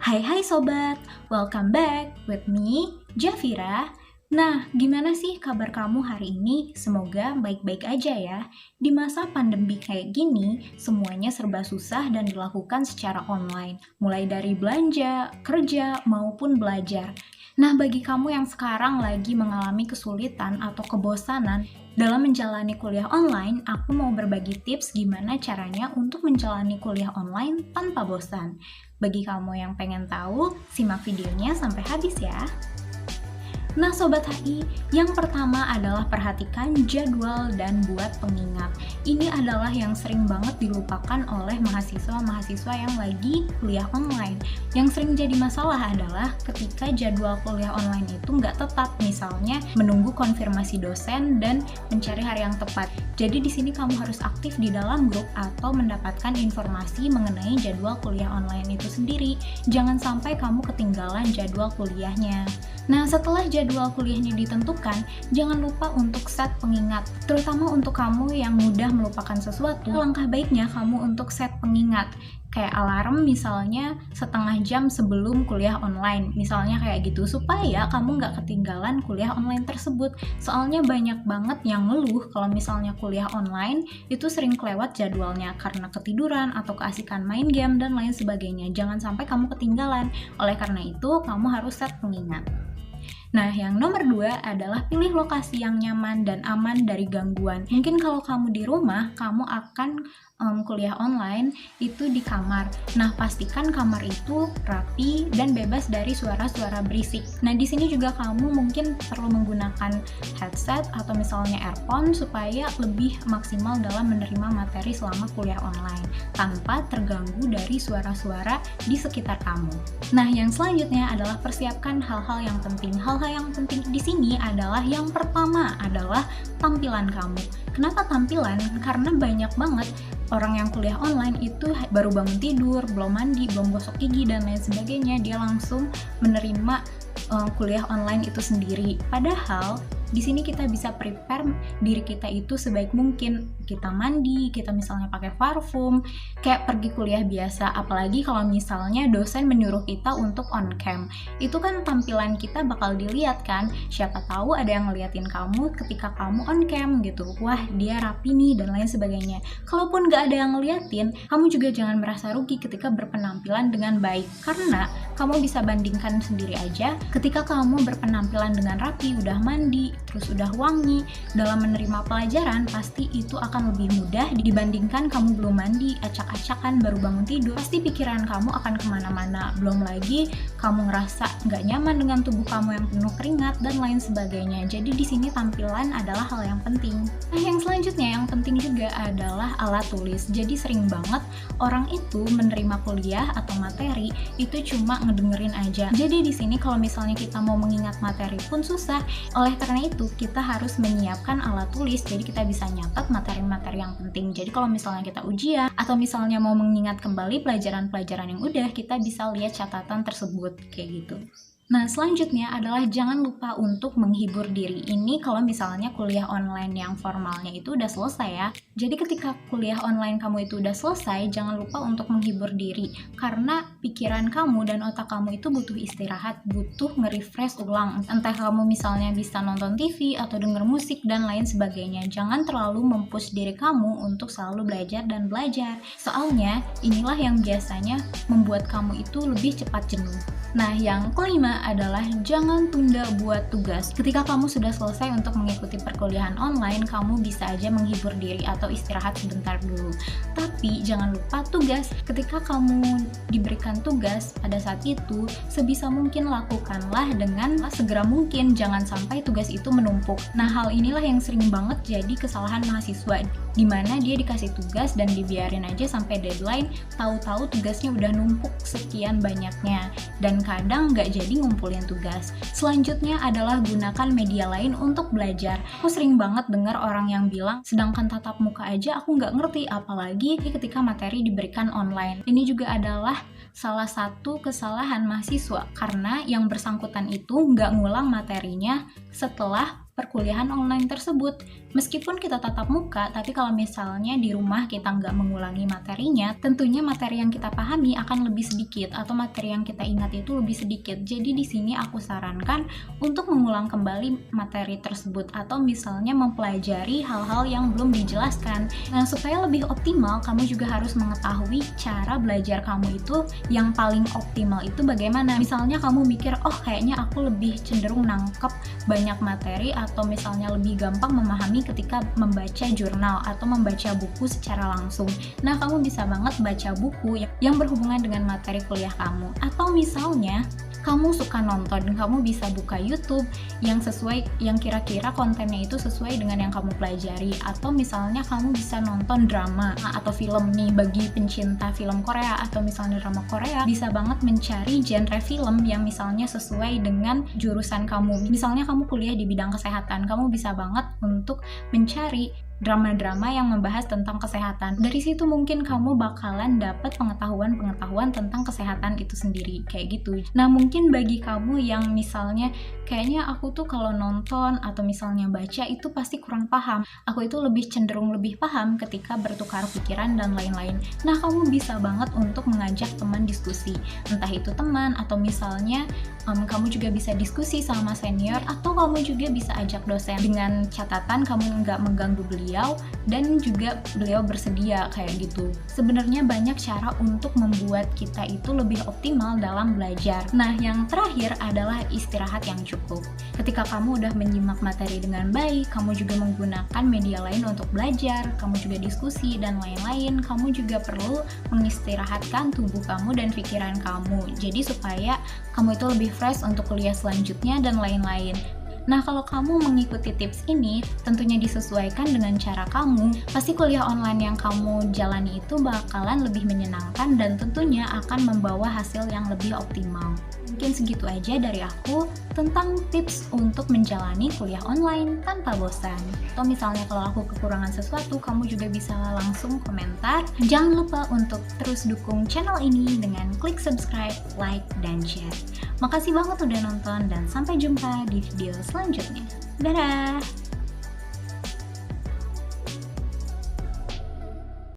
Hai sobat, welcome back with me, Jafira. Nah, gimana sih kabar kamu hari ini? Semoga baik-baik aja ya. Di masa pandemi kayak gini, semuanya serba susah dan dilakukan secara online. Mulai dari belanja, kerja, maupun belajar. Nah, bagi kamu yang sekarang lagi mengalami kesulitan atau kebosanan dalam menjalani kuliah online, aku mau berbagi tips gimana caranya untuk menjalani kuliah online tanpa bosan. Bagi kamu yang pengen tahu, simak videonya sampai habis ya. Nah Sobat HI, yang pertama adalah perhatikan jadwal dan buat pengingat. Ini adalah yang sering banget dilupakan oleh mahasiswa-mahasiswa yang lagi kuliah online. Yang sering jadi masalah adalah ketika jadwal kuliah online itu nggak tetap, misalnya menunggu konfirmasi dosen dan mencari hari yang tepat. Jadi di sini kamu harus aktif di dalam grup atau mendapatkan informasi mengenai jadwal kuliah online itu sendiri. Jangan sampai kamu ketinggalan jadwal kuliahnya. Nah, setelah jadwal kuliahnya ditentukan, jangan lupa untuk set pengingat. Terutama untuk kamu yang mudah melupakan sesuatu, langkah baiknya kamu untuk set pengingat. Kayak alarm misalnya setengah jam sebelum kuliah online, misalnya kayak gitu, supaya kamu nggak ketinggalan kuliah online tersebut. Soalnya banyak banget yang ngeluh kalau misalnya kuliah online itu sering kelewat jadwalnya karena ketiduran atau keasikan main game dan lain sebagainya. Jangan sampai kamu ketinggalan. Oleh karena itu, kamu harus set pengingat. Nah, yang nomor 2 adalah pilih lokasi yang nyaman dan aman dari gangguan. Mungkin kalau kamu di rumah, kamu akan kuliah online itu di kamar. Nah, pastikan kamar itu rapi dan bebas dari suara-suara berisik. Nah, di sini juga kamu mungkin perlu menggunakan headset atau misalnya earphone supaya lebih maksimal dalam menerima materi selama kuliah online tanpa terganggu dari suara-suara di sekitar kamu. Nah, yang selanjutnya adalah persiapkan hal-hal yang penting. Hal-hal yang penting di sini adalah yang pertama adalah tampilan kamu. Kenapa tampilan? Karena banyak banget orang yang kuliah online itu baru bangun tidur, belum mandi, belum gosok gigi dan lain sebagainya, dia langsung menerima kuliah online itu sendiri. Padahal di sini kita bisa prepare diri kita itu sebaik mungkin. Kita mandi, kita misalnya pakai parfum, kayak pergi kuliah biasa. Apalagi kalau misalnya dosen menyuruh kita untuk on cam. Itu kan tampilan kita bakal dilihat kan. Siapa tahu ada yang ngeliatin kamu ketika kamu on cam gitu. Wah, dia rapi nih dan lain sebagainya. Kalaupun gak ada yang ngeliatin, kamu juga jangan merasa rugi ketika berpenampilan dengan baik. Karena kamu bisa bandingkan sendiri aja ketika kamu berpenampilan dengan rapi, udah mandi, terus udah wangi, dalam menerima pelajaran pasti itu akan lebih mudah dibandingkan kamu belum mandi, acak-acakan, baru bangun tidur. Pasti pikiran kamu akan kemana-mana. Belum lagi kamu ngerasa nggak nyaman dengan tubuh kamu yang penuh keringat dan lain sebagainya. Jadi di sini tampilan adalah hal yang penting. Nah, yang selanjutnya yang penting juga adalah alat tulis. Jadi sering banget orang itu menerima kuliah atau materi itu cuma ngedengerin aja. Jadi di sini kalau misalnya kita mau mengingat materi pun susah. Oleh karena itu kita harus menyiapkan alat tulis. Jadi kita bisa nyatet materi-materi yang penting. Jadi kalau misalnya kita ujian atau misalnya mau mengingat kembali pelajaran-pelajaran yang udah, kita bisa lihat catatan tersebut kayak gitu. Nah, selanjutnya adalah jangan lupa untuk menghibur diri. Ini kalau misalnya kuliah online yang formalnya itu udah selesai ya. Jadi ketika kuliah online kamu itu udah selesai, jangan lupa untuk menghibur diri. Karena pikiran kamu dan otak kamu itu butuh istirahat, butuh nge-refresh ulang. Entah kamu misalnya bisa nonton TV atau denger musik dan lain sebagainya. Jangan terlalu mempush diri kamu untuk selalu belajar dan belajar. Soalnya inilah yang biasanya membuat kamu itu lebih cepat jenuh. Nah, yang kelima adalah jangan tunda buat tugas. Ketika kamu sudah selesai untuk mengikuti perkuliahan online, kamu bisa aja menghibur diri atau istirahat sebentar dulu. Tapi jangan lupa tugas. Ketika kamu diberikan tugas pada saat itu, sebisa mungkin lakukanlah dengan segera mungkin. Jangan sampai tugas itu menumpuk. Nah, hal inilah yang sering banget jadi kesalahan mahasiswa, di mana dia dikasih tugas dan dibiarin aja sampai deadline, tahu-tahu tugasnya udah numpuk sekian banyaknya. Dan kadang nggak jadi ngumpulin tugas. Selanjutnya adalah gunakan media lain untuk belajar. Aku sering banget dengar orang yang bilang, sedangkan tatap muka aja aku nggak ngerti, apalagi ketika materi diberikan online. Ini juga adalah salah satu kesalahan mahasiswa, karena yang bersangkutan itu nggak ngulang materinya setelah perkuliahan online tersebut. Meskipun kita tatap muka, tapi kalau misalnya di rumah kita nggak mengulangi materinya, tentunya materi yang kita pahami akan lebih sedikit atau materi yang kita ingat itu lebih sedikit. Jadi di sini aku sarankan untuk mengulang kembali materi tersebut atau misalnya mempelajari hal-hal yang belum dijelaskan. Nah, supaya lebih optimal, kamu juga harus mengetahui cara belajar kamu itu yang paling optimal itu bagaimana. Misalnya kamu mikir, oh kayaknya aku lebih cenderung nangkep banyak materi atau misalnya lebih gampang memahami ketika membaca jurnal atau membaca buku secara langsung. Nah, kamu bisa banget baca buku yang berhubungan dengan materi kuliah kamu. Atau misalnya kamu suka nonton, kamu bisa buka YouTube yang sesuai, yang kira-kira kontennya itu sesuai dengan yang kamu pelajari. Atau misalnya kamu bisa nonton drama atau film nih, bagi pencinta film Korea atau misalnya drama Korea, bisa banget mencari genre film yang misalnya sesuai dengan jurusan kamu. Misalnya kamu kuliah di bidang kesehatan, kamu bisa banget untuk mencari drama-drama yang membahas tentang kesehatan. Dari situ mungkin kamu bakalan dapat pengetahuan-pengetahuan tentang kesehatan itu sendiri, kayak gitu. Nah, mungkin bagi kamu yang misalnya kayaknya aku tuh kalau nonton atau misalnya baca itu pasti kurang paham, aku itu lebih cenderung lebih paham ketika bertukar pikiran dan lain-lain. Nah, kamu bisa banget untuk mengajak teman diskusi, entah itu teman atau misalnya kamu juga bisa diskusi sama senior, atau kamu juga bisa ajak dosen dengan catatan kamu nggak mengganggu beliau dan juga beliau bersedia kayak gitu. Sebenarnya banyak cara untuk membuat kita itu lebih optimal dalam belajar. Nah, yang terakhir adalah istirahat yang cukup. Ketika kamu udah menyimak materi dengan baik, kamu juga menggunakan media lain untuk belajar, kamu juga diskusi dan lain-lain, kamu juga perlu mengistirahatkan tubuh kamu dan pikiran kamu. Jadi supaya kamu itu lebih fresh untuk kuliah selanjutnya dan lain-lain. Nah, kalau kamu mengikuti tips ini, tentunya disesuaikan dengan cara kamu, pasti kuliah online yang kamu jalani itu bakalan lebih menyenangkan dan tentunya akan membawa hasil yang lebih optimal. Mungkin segitu aja dari aku tentang tips untuk menjalani kuliah online tanpa bosan. Atau misalnya kalau aku kekurangan sesuatu, kamu juga bisa langsung komentar. Jangan lupa untuk terus dukung channel ini dengan klik subscribe, like, dan share. Makasih banget udah nonton dan sampai jumpa di video selanjutnya. Dadah!